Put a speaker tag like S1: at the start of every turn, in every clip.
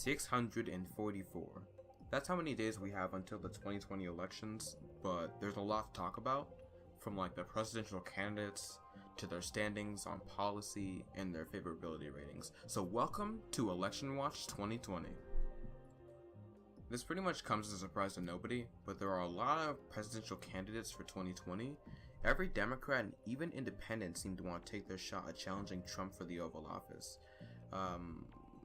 S1: 644. That's how many days we have until the 2020 elections, but there's a lot to talk about, from like the presidential candidates to their standings on policy and their favorability ratings. So welcome to Electionwatch2020. This pretty much comes as a surprise to nobody, but there are a lot of presidential candidates for 2020. Every Democrat and even independent seem to want to take their shot at challenging Trump for the Oval Office.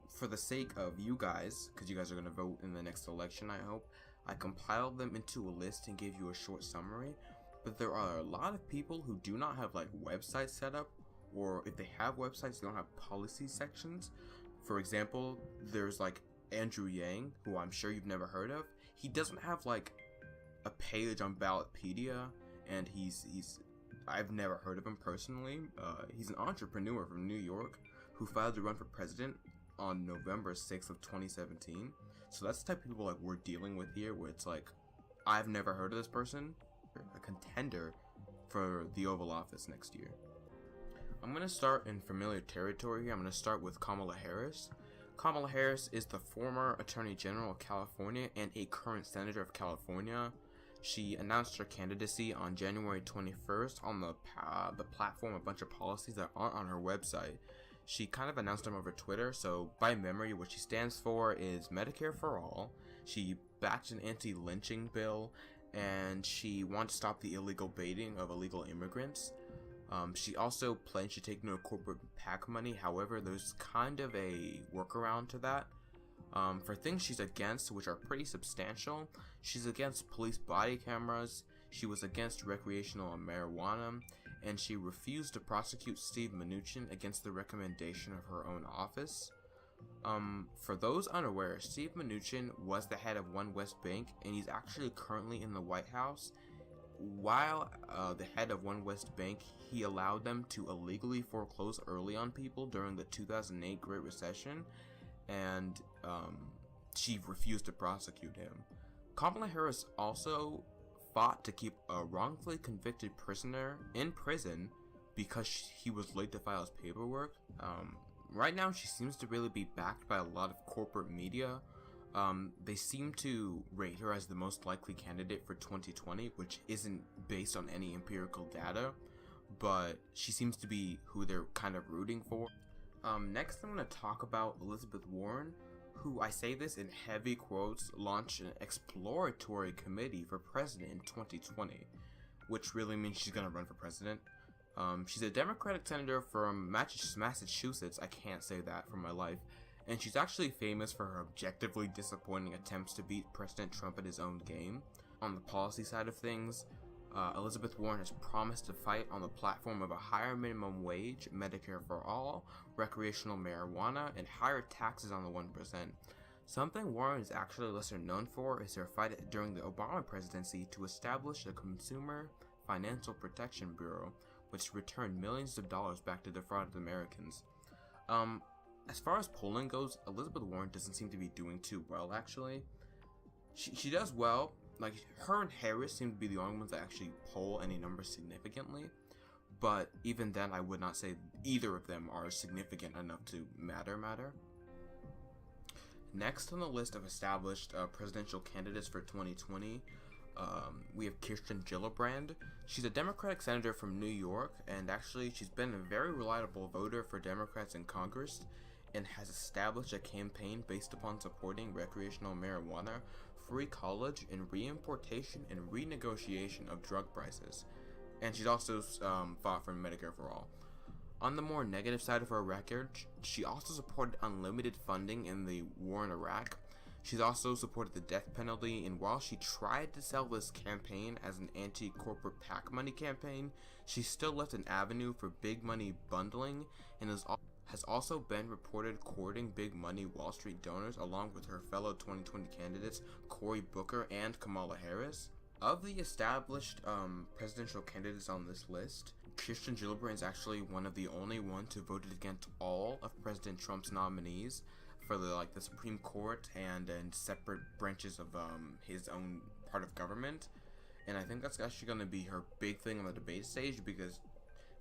S1: For the sake of you guys, because you guys are going to vote in the next election, I hope, I compiled them into a list and gave you a short summary. But there are a lot of people who do not have like websites set up, or if they have websites, they don't have policy sections. For example, there's like Andrew Yang, who I'm sure you've never heard of. He doesn't have like a page on Ballotpedia, and I've never heard of him personally. He's an entrepreneur from New York who filed to run for president on November 6th of 2017. So that's the type of people like we're dealing with here, where it's like, I've never heard of this person, a contender for the Oval Office next year. I'm going to start in familiar territory here. I'm going to start with Kamala Harris. Kamala Harris is the former Attorney General of California and a current Senator of California. She announced her candidacy on January 21st on the platform a bunch of policies that aren't on her website. She kind of announced them over Twitter, so by memory, what she stands for is Medicare for All. She backed an anti-lynching bill, and she wants to stop the illegal baiting of illegal immigrants. She also plans to take no corporate PAC money. However, there's kind of a workaround to that. For things she's against, which are pretty substantial, she's against police body cameras, she was against recreational marijuana, and she refused to prosecute Steve Mnuchin against the recommendation of her own office. For those unaware, Steve Mnuchin was the head of One West Bank, and he's actually currently in the White House. While the head of One West Bank, he allowed them to illegally foreclose early on people during the 2008 Great Recession, and she refused to prosecute him. Kamala Harris also fought to keep a wrongfully convicted prisoner in prison because he was late to file his paperwork. Right now, she seems to really be backed by a lot of corporate media. They seem to rate her as the most likely candidate for 2020, which isn't based on any empirical data, but she seems to be who they're kind of rooting for. Next, I'm going to talk about Elizabeth Warren, who, I say this in heavy quotes, launched an exploratory committee for president in 2020, which really means she's going to run for president. She's a Democratic senator from Massachusetts. I can't say that for my life. And she's actually famous for her objectively disappointing attempts to beat President Trump at his own game. On the policy side of things, Elizabeth Warren has promised to fight on the platform of a higher minimum wage, Medicare for All, recreational marijuana, and higher taxes on the 1%. Something Warren is actually lesser known for is her fight during the Obama presidency to establish the Consumer Financial Protection Bureau, which returned millions of dollars back to defrauded Americans. As far as polling goes, Elizabeth Warren doesn't seem to be doing too well, actually. She does well. Like, her and Harris seem to be the only ones that actually poll any numbers significantly. But even then, I would not say either of them are significant enough to matter. Next on the list of established presidential candidates for 2020, we have Kirsten Gillibrand. She's a Democratic senator from New York, and actually she's been a very reliable voter for Democrats in Congress, and has established a campaign based upon supporting recreational marijuana, free college, and reimportation and renegotiation of drug prices. And she's also fought for Medicare for All. On the more negative side of her record, she also supported unlimited funding in the war in Iraq. She's also supported the death penalty, and while she tried to sell this campaign as an anti-corporate PAC money campaign, she still left an avenue for big money bundling, and has also been reported courting big money Wall Street donors along with her fellow 2020 candidates Cory Booker and Kamala Harris. Of the established presidential candidates on this list, Kirsten Gillibrand is actually one of the only ones who voted against all of President Trump's nominees for the Supreme Court and separate branches of his own part of government. And I think that's actually going to be her big thing on the debate stage, because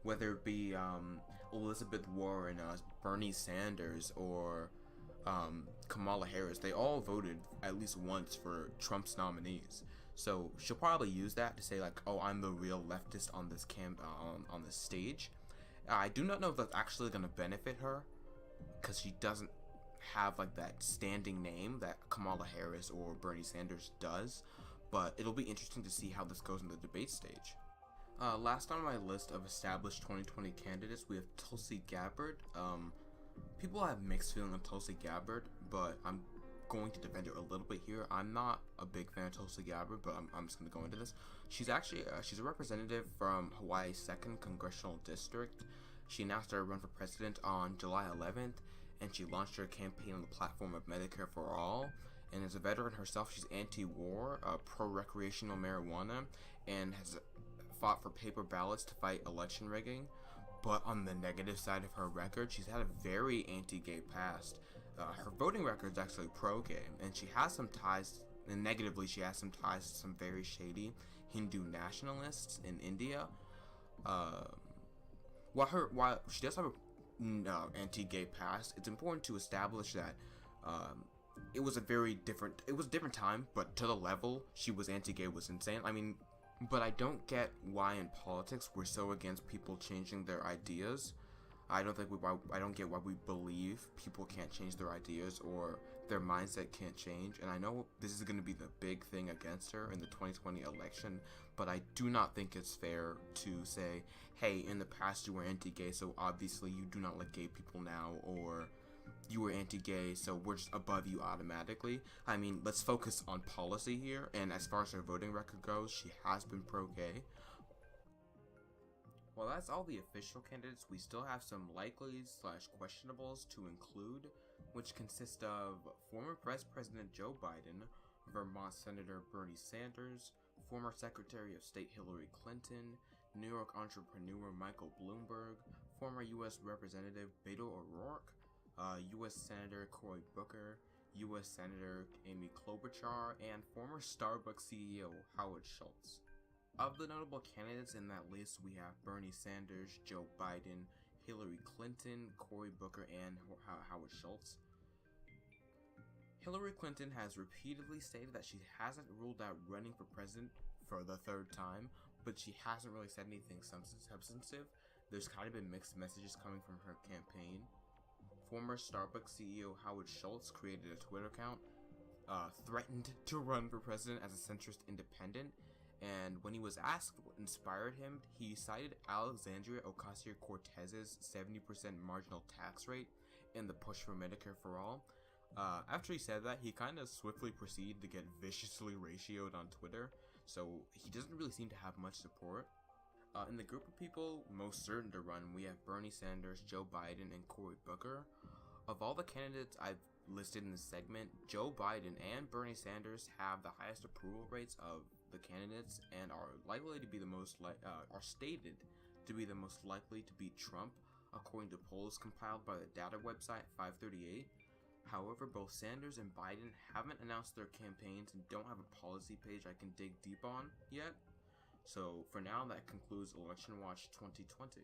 S1: whether it be Elizabeth Warren, Bernie Sanders, or Kamala Harris, they all voted at least once for Trump's nominees. So she'll probably use that to say like, "Oh, I'm the real leftist on this on this stage." I do not know if that's actually going to benefit her, because she doesn't have like that standing name that Kamala Harris or Bernie Sanders does. But it'll be interesting to see how this goes in the debate stage. Last on my list of established 2020 candidates, we have Tulsi Gabbard. People have mixed feeling of Tulsi Gabbard, but I'm going to defend her a little bit here. I'm not a big fan of Tulsi Gabbard, but I'm just going to go into this. She's actually she's a representative from Hawaii's 2nd Congressional District. She announced her run for president on July 11th, and she launched her campaign on the platform of Medicare for All. And as a veteran herself, she's anti-war, pro-recreational marijuana, and has fought for paper ballots to fight election rigging. But on the negative side of her record, she's had a very anti-gay past. Her voting record is actually pro-gay, and she has some ties, and negatively she has some ties to some very shady Hindu nationalists in India. While she does have a anti-gay past, it's important to establish that it was a different time, but to the level she was anti-gay was insane. I mean, but I don't get why in politics we're so against people changing their ideas. I don't get why we believe people can't change their ideas or their mindset can't change. And I know this is going to be the big thing against her in the 2020 election, but I do not think it's fair to say, hey, in the past you were anti-gay, so obviously you do not like gay people now, or you were anti-gay, so we're just above you automatically. I mean, let's focus on policy here, and as far as her voting record goes, she has been pro-gay. Well, that's all the official candidates. We still have some likelies/questionables to include, which consist of former Vice President Joe Biden, Vermont Senator Bernie Sanders, former Secretary of State Hillary Clinton, New York entrepreneur Michael Bloomberg, former U.S. Representative Beto O'Rourke, U.S. Senator Cory Booker, U.S. Senator Amy Klobuchar, and former Starbucks CEO Howard Schultz. Of the notable candidates in that list, we have Bernie Sanders, Joe Biden, Hillary Clinton, Cory Booker, and Howard Schultz. Hillary Clinton has repeatedly stated that she hasn't ruled out running for president for the 3rd time, but she hasn't really said anything substantive. There's kind of been mixed messages coming from her campaign. Former Starbucks CEO Howard Schultz created a Twitter account, threatened to run for president as a centrist independent, and when he was asked what inspired him, he cited Alexandria Ocasio-Cortez's 70% marginal tax rate in the push for Medicare for All. After he said that, he kind of swiftly proceeded to get viciously ratioed on Twitter, so he doesn't really seem to have much support. In the group of people most certain to run, we have Bernie Sanders, Joe Biden, and Cory Booker. Of all the candidates I've listed in this segment, Joe Biden and Bernie Sanders have the highest approval rates of the candidates and are likely to be the most are stated to be the most likely to beat Trump, according to polls compiled by the data website 538. However, both Sanders and Biden haven't announced their campaigns and don't have a policy page I can dig deep on yet. So for now, that concludes Election Watch 2020.